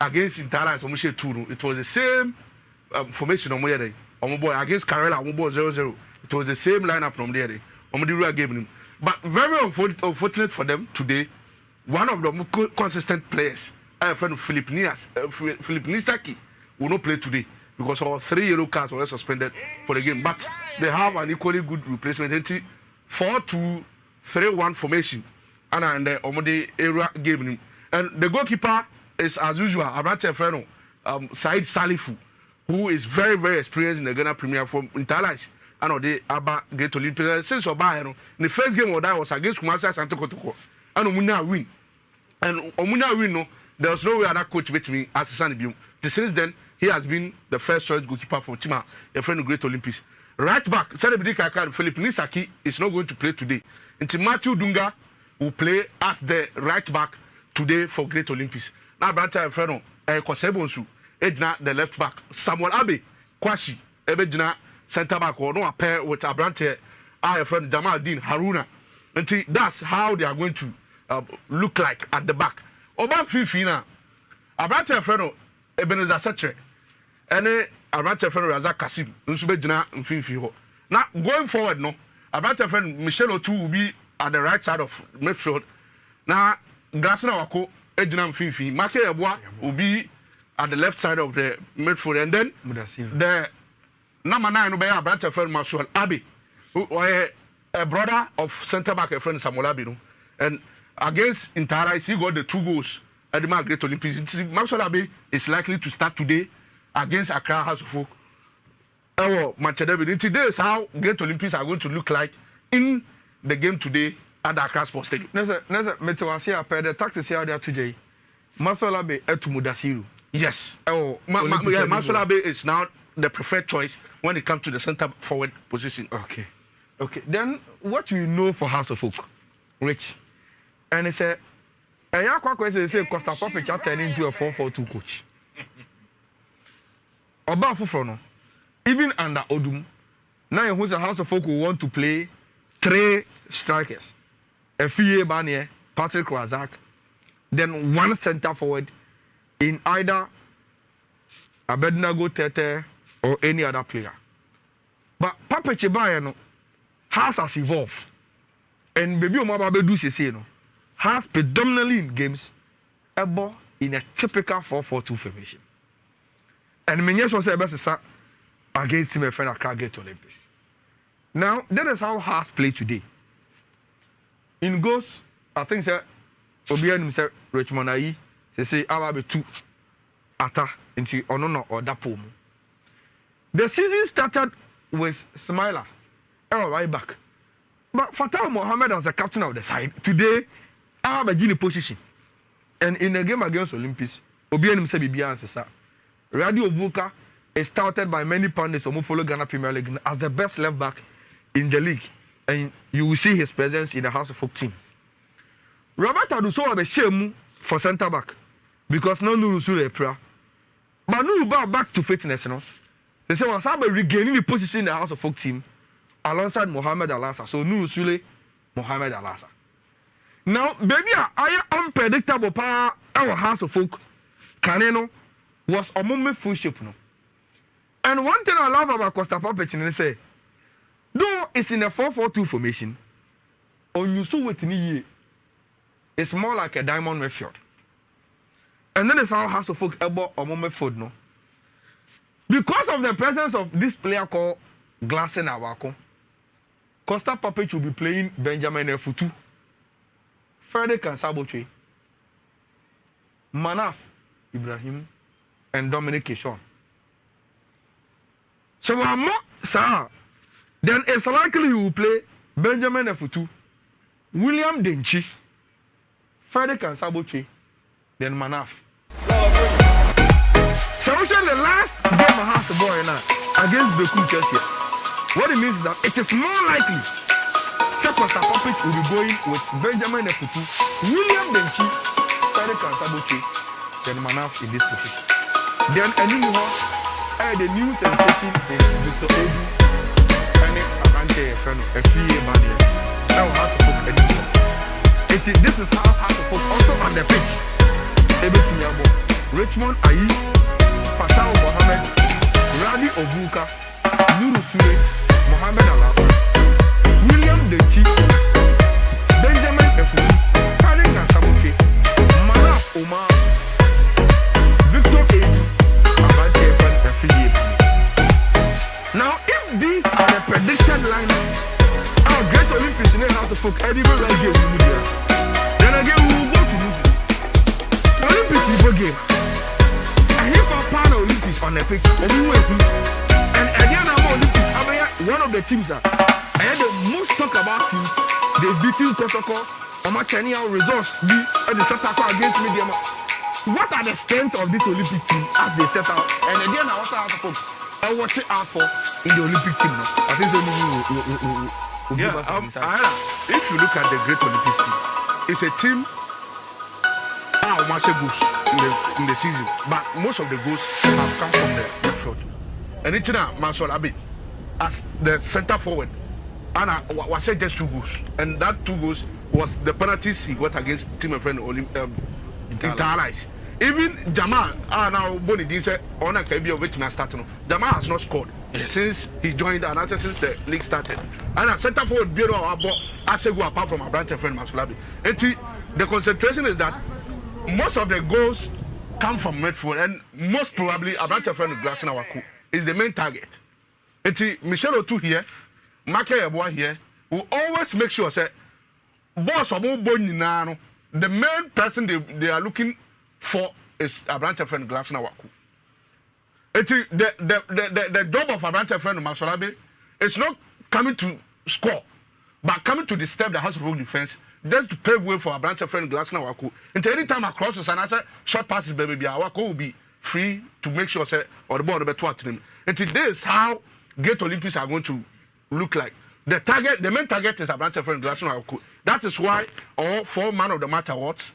against Intara as Omushe 2. It was the same formation on Moyede. Boy against Karela, Omubo 0-0. It was the same lineup from there. Omodiru gave him. But very unfortunate for them today. One of the consistent players, our friend Philip Nisaki, will not play today because all 3 yellow cards were suspended for the game. But they have an equally good replacement. 4-2-3-1 formation. And the Omode area gave him. And the goalkeeper is, as usual, Abrante Freno, Said Salifu, who is very, very experienced in the Ghana Premier from Interlice. And they Abba Great Olympics. Since Oba, the first game of that was against Kumasi Santo Kotoko. And Omuna win. And Omuna win, no, there was no way other coach beat me as a son. Since then, he has been the first choice goalkeeper for Tima, a friend of Great Olympics. Right back, Philip Nisaki is not going to play today. Until Matthew Dunga will play as the right back today for Great Olympics. Now, Branta Freno, Kosebonsu, Edna, the left back. Samuel Abe, Kwashi, Ebedina, centre back, or no, a pair with Abrante, our friend Jamal Dean, Haruna. Until that's how they are going to look like at the back. Oban Fifina, Abrante Freno, Ebenezer Setre, and Abrante Freno Razak Kasim, Nsubedina, Mfinfiho. Now, going forward, no, Abrante Freno Michel Otu will be at the right side of midfield. Now, Grasina Wako, Ejina Mfinfi, Make Eboa will be at the left side of the midfield. And then the number 9 will be Abrante Freno Masuel Abi, who a brother of centre back, a friend Samuel Abi. And against Intara, he got the 2 goals at the Great Olympics. Masuel Abi is likely to start today against Accra House of Folk. Today is how Great Olympics are going to look like in the game today at the Accra Sports Stadium. Nessa, Metawasi appeared the taxi here there today. Masol Abe Etumudasiru. Yes. Masol Abe is now the preferred choice when it comes to the centre forward position. Okay. Then what we know for House of Folk, Rich, and he said, say Costa Papa just turned into a 4-4-2 coach. Oba Fufrono, even under Odum, now who's a House of Folk who want to play 3 strikers. F.E.A. Banier, Patrick Razak, then 1 centre forward in either Abednego Tete or any other player. But Papa Chebayano has evolved. And Baby Omaba Bedu Sese has predominantly in games in a typical 4-4-2 formation. And Menyes was best against him a friend at Great Olympics. Now, that is how Haas play today. In goals, I think sir, Obianim said Richmond Ayi, they say I will 2 ata into Onono or Dapomu. The season started with Smiler, right back. But Fatah Mohammed as the captain of the side. Today, I have a genie position. And in the game against Olympics, Obianim said Bibian sir. Radio Vuka is touted by many pundits who follow Ghana Premier League as the best left back in the league. And you will see his presence in the House of Folk team. Robert Aduso have a shame for centre back because no Nurusule prayer. But no back to fitness, you know. They say once I'm regaining the position in the House of Folk team alongside Mohamed Alassa. So Nurusule, Mohamed Alassa. Now, baby, I am unpredictable power our House of Folk. Kaneno was a moment full shape, no. And one thing I love about Costa Papechin is say, though it's in a 4-4-2 formation, on you saw with me, it's more like a diamond midfield. And then it's how House of Folk elbow or moment food, no. Because of the presence of this player called Glassen Awako, Costa Papech will be playing Benjamin F2, Frederick Kansaboche, Manaf Ibrahim, and Dominic Kishon. So I'm not, sir. Then it's likely he will play Benjamin F2, William Denchi, Frederick Kansaboche, then Manaf. So the last game I have to go against Beku Chelsea. What it means is that it is more likely that Costa Papech will be going with Benjamin F2, William Denchi, Frederick Kansaboche, then Manaf in this position. Then anymore, the new sensation is Victor Edu and Abante Freno, F.E.A. Banier. Now House of Folk anymore. This is how House of Folk also on the pitch. Everything you Richmond Ayi, Fatau Mohammed, Rani Obuka, Nuru Sule, Mohammed Alafa, William Dechi, Benjamin Efuni, Karen Nasamuke, Manaf Omar, Victor Edu, Abante Efan. Now, if these are the predicted lineups, our Great Olympics in the House of Folk, edible like game, then again we will go to lose. Olympics is a game. And if our partner Olympics on the pitch, and again I'm Olympics, one of the teams that I had the most talk about teams, they beating Kotoko, Omachani our results, and the set out against Media. What are the strengths of this Olympic team as they set out? And again I also have to focus. I watch it out for in the Olympic team now. I think so. If you look at the Great Olympics team, it's a team goals in the season, but most of the goals have come from the midfield. And it's now Mansour Abi as the center forward, and I was said just 2 goals, and that 2 goals was the penalties he got against Team Friend Interallies. Even Jamal, now Bonnie didn't say on a KBO which may start. Jamal has not scored since he joined and also since the league started. And a center forward bureau Asegu apart from a branch of friend Masulabi. And the concentration is that most of the goals come from midfield, and most probably a branch of friend Glassina Waku is the main target. And Michel Otu here, Make Yeboah here, will always make sure say boss of the main person they are looking for is a branch of friend Glassina Waku. The job of a branch of friend Masolabi is not coming to score, but coming to disturb the House of Folk defense, just to pave way for a branch of friend Glassina Waku. Until any time across the Sanasa, short passes, baby, Waku will be free to make sure say or the ball will be taught him. Until this is how Great Olympics are going to look like. The main target is a branch of friend Glassina Waku. That is why all 4 man of the match awards,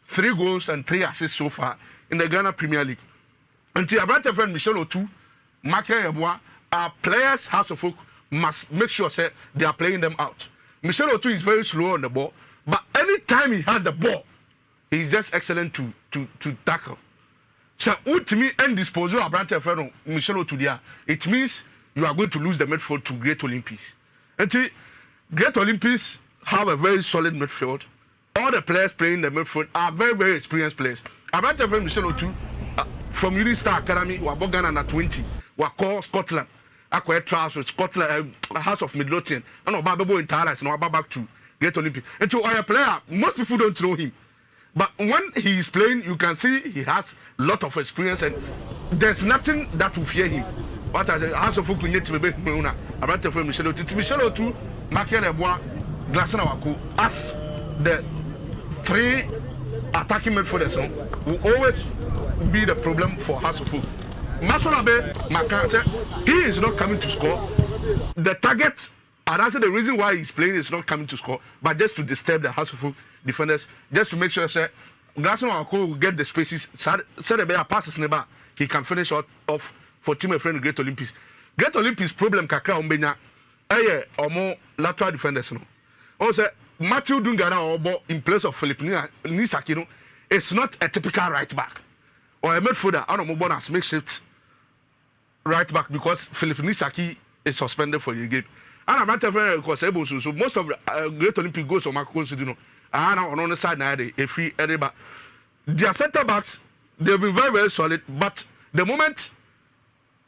3 goals and 3 assists so far in the Ghana Premier League. Until a branch of friend Michel Otu, Make Yeboah, our players, House of Folk, must make sure say they are playing them out. Michel Otu is very slow on the ball, but anytime he has the ball, he's just excellent to tackle. So ultimately, and disposal of branch of friend Michel Otu there, it means you are going to lose the midfield to Great Olympics. Until Great Olympics have a very solid midfield. All the players playing the midfield are very, very experienced players. A branch of friend Michel Otu from Unistar Academy, we are Ghana under 20. We are called Scotland. Acquire trials with Scotland, House of Midlothian, and Obababo in Thailand, and back to Great Olympics. And to our player, most people don't know him. But when he is playing, you can see he has a lot of experience, and there's nothing that will fear him. What I House of Folk need to be about the film Michel Otu. Michel Otu, Make Yeboah, Glassina Waku, as the 3 attacking midfielders will always be the problem for House of Folk. Masolabe Maka, he is not coming to score. The target, and that's the reason why he's playing is not coming to score, but just to disturb the House of Folk defenders, just to make sure that Glassina Waku will get the spaces. So the better passes never, he can finish off for Team Friend Great Olympics. Great Olympics problem kakra umbenya, omo lateral defenders no. Also, Matthew Dungara Obo in place of Philip Nisaki, it's not a typical right back or a midfielder. I don't know as makeshift right back because Philip Nisaki is suspended for the game. And I'm not very able so most of the Great Olympic goals on Marco Sidino are on the side now a free back. Their centre backs, they've been very, very solid, but the moment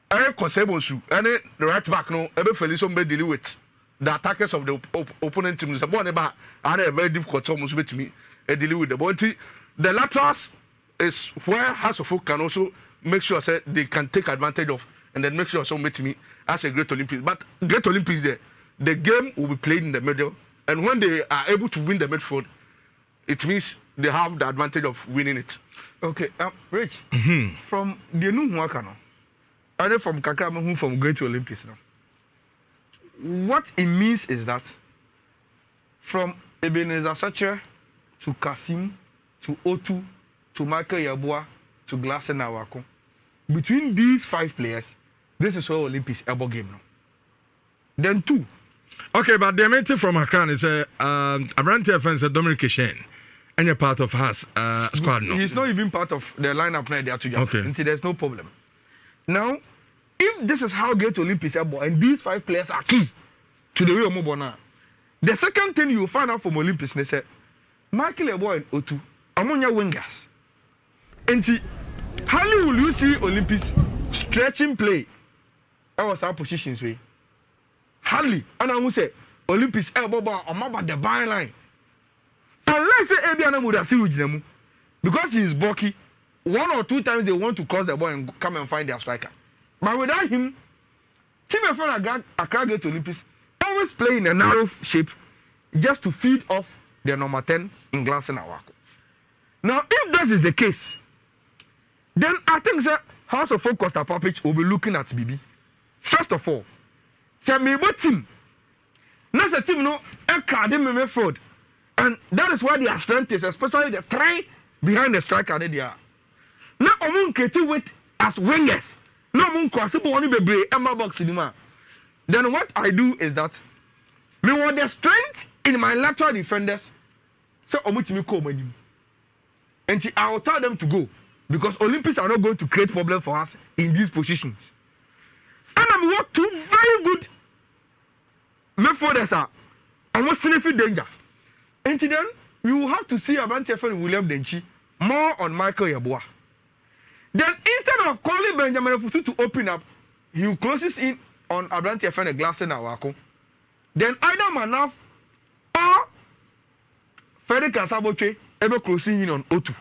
Eric Kosebosu and the right back no ebe Felison be deal with the attackers of the opponent team. The ball about are a very difficult almost with me deal with the ball. The laterals is where House of Folk can also make sure say they can take advantage of and then make sure some meet me as a Great Olympics. But Great Olympics there, the game will be played in the middle, and when they are able to win the midfield, it means they have the advantage of winning it. Okay, Rich, from the new Huakano. And from Kakamahu from Great Olympics now. What it means is that from Ebenezer Sacher to Kasim to Otu to Michael Yeboah to Glassina Waku, between these 5 players, this is where Olympics elbow game now. Then 2. Okay, but the main thing from Accra is Abrante offense Dominic Kishen. any part of Haas squad no. He's not even part of the lineup now. They are together. Okay. Until there's no problem. Now, if this is how Great Olympics are born, and these 5 players are key to the way of Mobona, the second thing you find out from Olympics, they say, Michael Ebo and Otu, among your wingers. And see, hardly will you see Olympics stretching play? That was our positions way. Hardly. And I will say, Olympics elbow bar or about the byline. Unless the Abiana would have seen Ujinemu, because he is bulky, 1 or 2 times they want to cross the ball and come and find their striker. But without him, Team Efron Accra Great Olympics always play in a narrow shape just to feed off their number 10 in Glasson Awako. Now, if that is the case, then I think that House of Folk Costa Papic will be looking at BB. First of all, say me what team? Not a team no academy fraud. And that is why their strength is, especially the three behind the striker they are. Now omun keti with as wingers. No omun kwasipo oni bebre emma box in. Then what I do is that me want the strength in my lateral defenders. So omutimi ko manim. And I will tell them to go because Olympics are not going to create problem for us in these positions. And I'm work 2 very good midfielders are almost significant danger. And then we will have to see Abante Fene William Denchi more on Michael Yeboah. Then instead of calling Benjamin Futu to open up, he closes in on Abante Fene Glasson Awako. Then either Manaf or Frederick Asaboche ever closing in on Otu.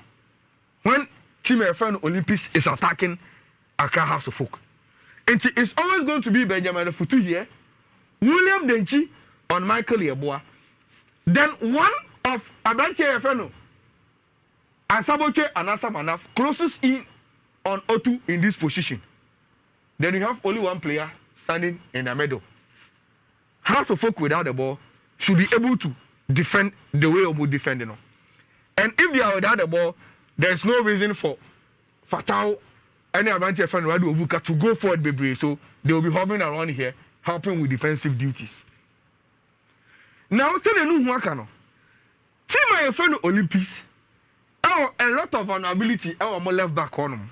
When Team FN Olympics is attacking Accra House of Folk. And it's always going to be Benjamin Futu here, William Denchi on Michael Yeboah. Then one of Abante FN Asaboche and Asa Manaf closes in on Otu in this position. Then you have only one player standing in the middle. House of Folk without the ball should be able to defend the way Omu defending. And if they are without the ball, there's no reason for Fatao any Abante FN Radu Ovuka to go forward, baby. So they will be hovering around here, helping with defensive duties. Now, say the new Wakano. Team my friend Olympics, a lot of vulnerability, our more left back on them.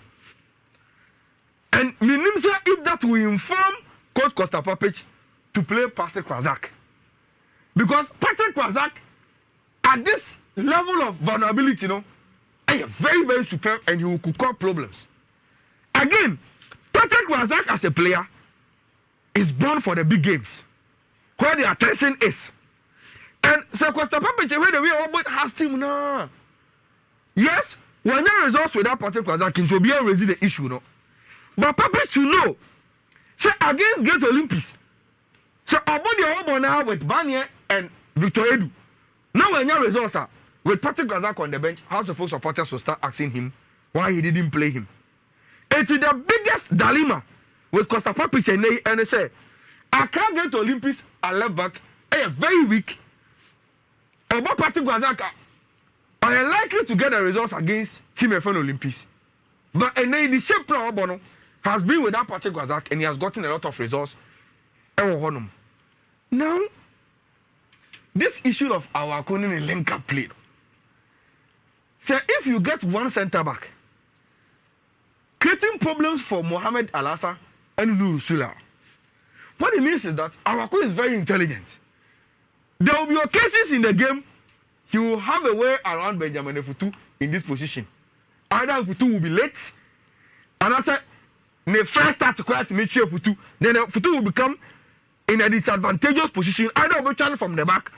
And meaning if that will inform Coach Costa Papic to play Patrick Razak. Because Patrick Razak, at this level of vulnerability, is very, very superb and he will cause problems. Again, Patrick Razak as a player is born for the big games, where the attention is. And so Costa Papic, where the way about has team now. Yes, when there is results without Patrick Razak, it will be able to raise the issue, But Papic should know, say against Great Olympics, so about the home now with Banya and Victor Edu. Now when your results are with Patrick Razak on the bench, House of Folk supporters will start asking him why he didn't play him. It is the biggest dilemma with Costa Papic and they say, I can't get to Olympics at left back, very weak. About Patrick Razak, I am likely to get the results against Team FN Olympics. But and then the shape Bono has been without Patrick Razak and he has gotten a lot of results. Now, this issue of our Konin link-up play. So if you get one centre back, creating problems for Mohamed Alassa and Nurusula, what it means is that Awako is very intelligent. There will be occasions in the game he will have a way around Benjamin Futu in this position. Either Futu will be late, and I said, the first start to quite meet Futu, then Futu will become in a disadvantageous position, either will be challenged from the back,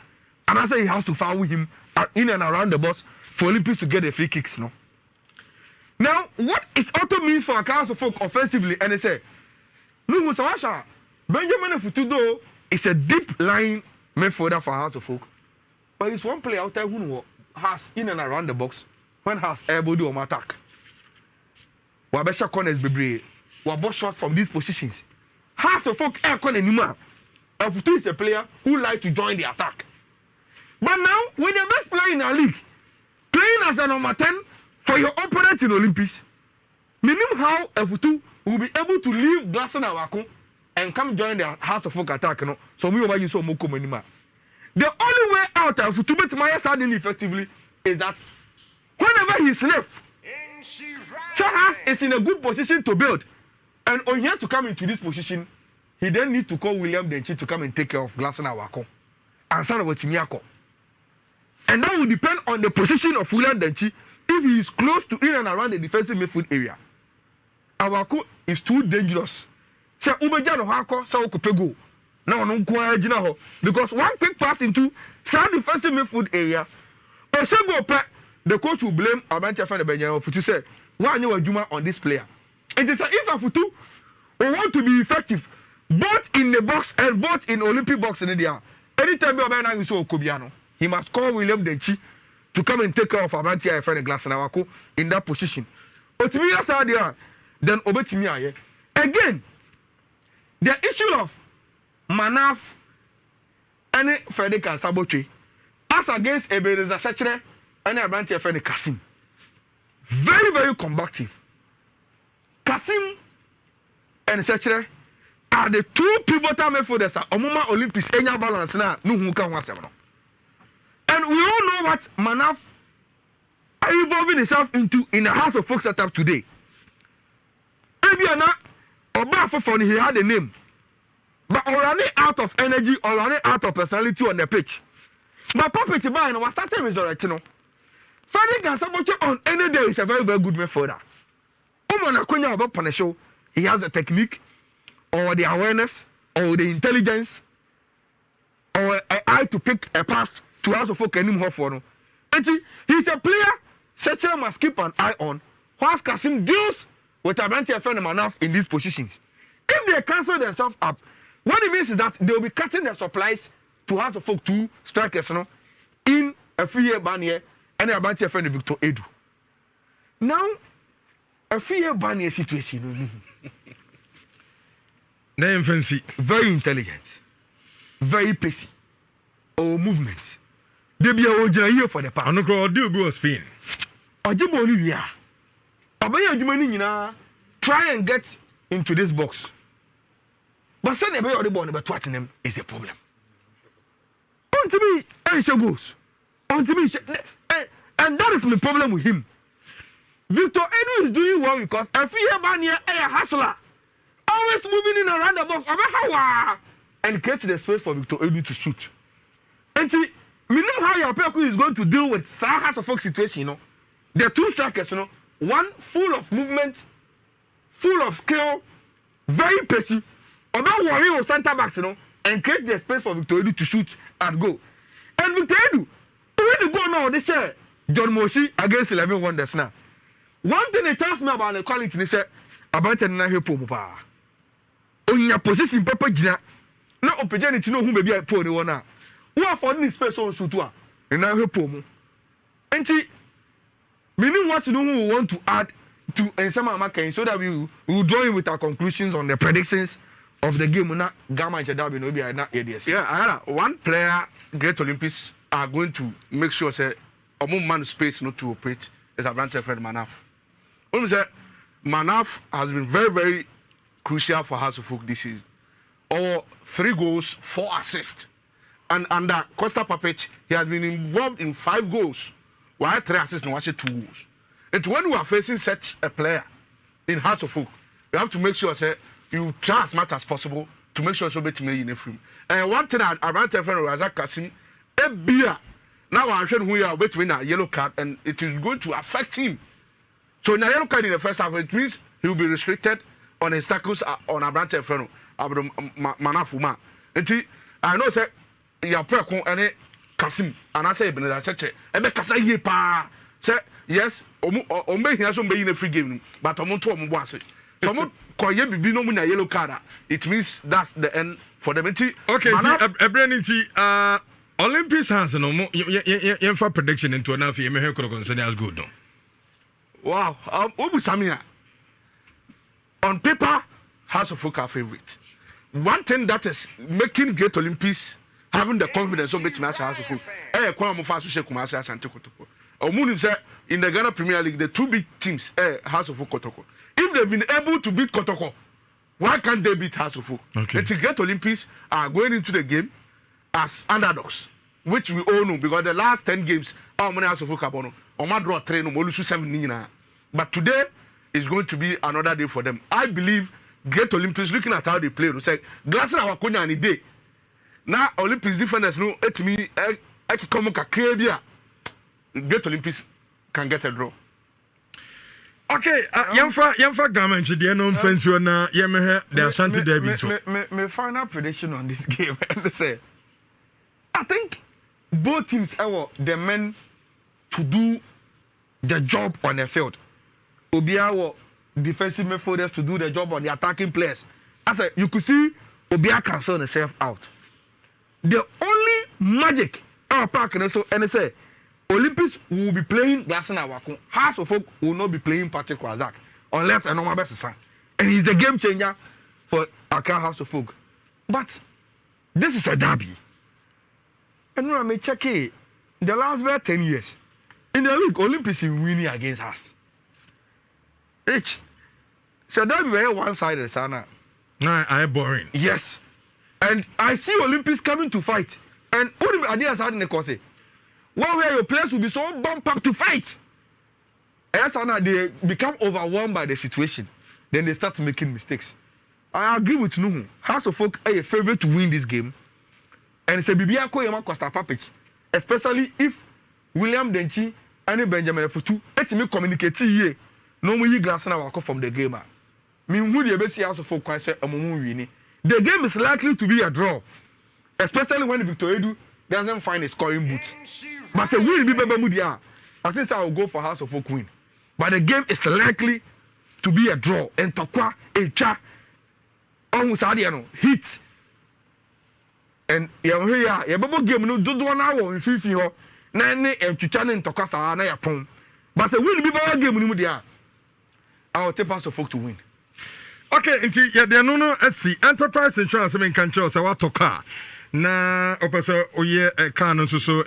and I say he has to foul him in and around the box for Olympics to get the free kicks. Now, what it also means for a House of Folk offensively, and they say, no, Musawasha, Benjamin Futu though is a deep line midfielder for House of Folk, but it's one player out there who has in and around the box when has able to do attack. Wabesha corners bebre, wabo shot from these positions. House of Folk air corner Nima. Futu is a player who like to join the attack. But now, with the best player in our league, playing as a number 10 for your opponent in Olympics, meaning how Futu will be able to leave Glasson Awako and come join the House of Folk attack. So me over you so Moko Menima. The only way out of Futu to my side effectively is that he's left. Charles is in a good position to build. And on here to come into this position, he then need to call William Denchi to come and take care of Glasson Awako. And son of Timiako. And that will depend on the position of William Denchi if he is close to in and around the defensive midfield area. Awako is too dangerous. Say Ubeja no hako sa okopego. Now no kwa jina ho because one quick pass into some defensive midfield area. Osego the coach will blame Abantia Fan Benjamin for to say why you Juma on this player. And they say if Afutu we want to be effective both in the box and both in Olympic box in India. Anytime you are so Kobiano, he must call William Denchi to come and take care of Abantia Fan Glass and Awako in that position. But to me, that's how they are. Then Obetimi again. The issue of Manaf and Frederick and Sabotre as against Ebenezer Sechere and Abantia Fan Kasim. Very, very combative. Kasim and Sechere are the two pivotal midfielders that Omuma Olympics Enya balance now. No who can watch them. And we all know what Manaf are involving himself into in the House of Folk setup today. Maybe not Oba he had a name. But running out of energy or running out of personality on the pitch. But Papa Chiba was starting resurrecting. Frederick and Saboche on any day is a very, very good midfielder. Umana Kunya about Panesho, he has the technique or the awareness or the intelligence or an eye to pick a pass to House of Folk anymore for him. And he's a player Sechere must keep an eye on. Whilst Kasim deals with Abantia Fan Manaf in these positions. If they cancel themselves up, what it means is that they will be cutting their supplies to House of Folk 2 strikers in a 3-year ban year and Abantia Fan Victor Edu. Now, a 3-year ban year situation. Very intelligent, very pacey, or movement. They be a here for the past. I'm not going to do Spain. Ojibo Olivia. Abaya Jumani try and get into this box. But send a the ball, but Tottenham is a problem. On to me, and she goes. On to me, and that is my problem with him. Victor Edu is doing well because every year Bania a hustler. Always moving in around the box. And create the space for Victor Edu to shoot. And see, we know how your Peku is going to deal with House of Folk situation, The two strikers, one full of movement, full of skill, very pacey. About worry on center backs, and create the space for Victor Edu to shoot and go. And Victor Edu, when you go now, they say John Moshi against 11 Wonders now. One thing they tells me about the quality, they say about the Nahi Pomupa. On your position, Papa Gina, not opportunity to know who may be a poor one now. Who are for this space on Sutua, and Nahi Pomu. And see, meaning what to know who we want to add to Nsema Amaken so that we will join with our conclusions on the predictions of the game. Yeah, one player, Great Olympics, are going to make sure say man space not to operate is Abantia Fan Manaf. When say Manaf has been very, very crucial for House of Folk this season. 3 goals, 4 assists. And under Costa Papech, he has been involved in 5 goals. While 3 assists and 2 goals. And when we are facing such a player in House of Folk, you have to make sure say you try as much as possible to make sure so better in a film. And one thing I want to tell Razak Kasim, a beer. Now I'm showing who you are between a yellow card, and it is going to affect him. So in a yellow card in the first half, it means he will be restricted on his tackles on Abrante Ferno, Manafuma. And I know say you are pre and Kasim, and I say Beneda Seche, and the Kasaye pa say yes, Ombe has been in a free game, but Omonto Mwase. So Koye be no mun a yellow card. It means that's the end for them. Okay, Brennan Olympics has no more for prediction into an affair. Me hear as good. No. Wow, Obu Samia. On paper, House of Folk are favorite. One thing that is making Great Olympics having the confidence of making House of Folk. Kwame Fasu Sheikh Kumasi Asante Kotoko. Omunim say in the Ghana Premier League, the 2 big teams, House of Folk Kotoko. If they've been able to beat Kotoko, why can't they beat House of Folk? Okay. The Great Olympics are going into the game as underdogs, which we all know because the last 10 games, how many House of Folk have won? Oma draw 3 no more 7 nina. But today is going to be another day for them. I believe Great Olympics, looking at how they play, we say glass our konya any day. Now Olympics defenders no et me I come Caribbean. Great Olympics can get a draw. Okay, yamfa garment the no offense you na yemhe the Ashanti Derby too. My final prediction on this game say I think both teams are the men to do the job on the field. Obia defensive midfielders to do the job on the attacking players. I said you could see Obia cancel himself out. The only magic our park and say Olympics will be playing Glasson Awako. House of Folk will not be playing Patrick Wazak unless a normal best son. And he's the game changer for Accra House of Folk. But this is a derby. And when I may check it, the last 10 years, in the league, Olympics is winning against us. Rich. So derby very one-sided, Sana. Nah, I boring. Yes. And I see Olympics coming to fight. And only ideas had in the course. One way your players will be so bumped up to fight. And they become overwhelmed by the situation. Then they start making mistakes. I agree with Nuhu. House of Folk are a favorite to win this game. And it's a Bibiako Yama Costa Papich. Especially if William Denchi and Benjamin Futu let me communicate here. No more glass now walk from the game. Mean who the best House of Folk can say a moment. The game is likely to be a draw. Especially when Victor Edu doesn't find a scoring boot. But say will be Mudia. I think I will go for House of Folk win. But the game is likely to be a draw. And Tokwa, Echa, almost Adiano, hit. And you bubble game no do 1 hour in 50 ho. Nine and Chichana and Tokasa na ya pon. But say will be bubble game no mudia. I will take House of Folk to win. Okay, nti ya de no no asi Enterprise Insurance men kan cho say what to car. Na opeso oye car no so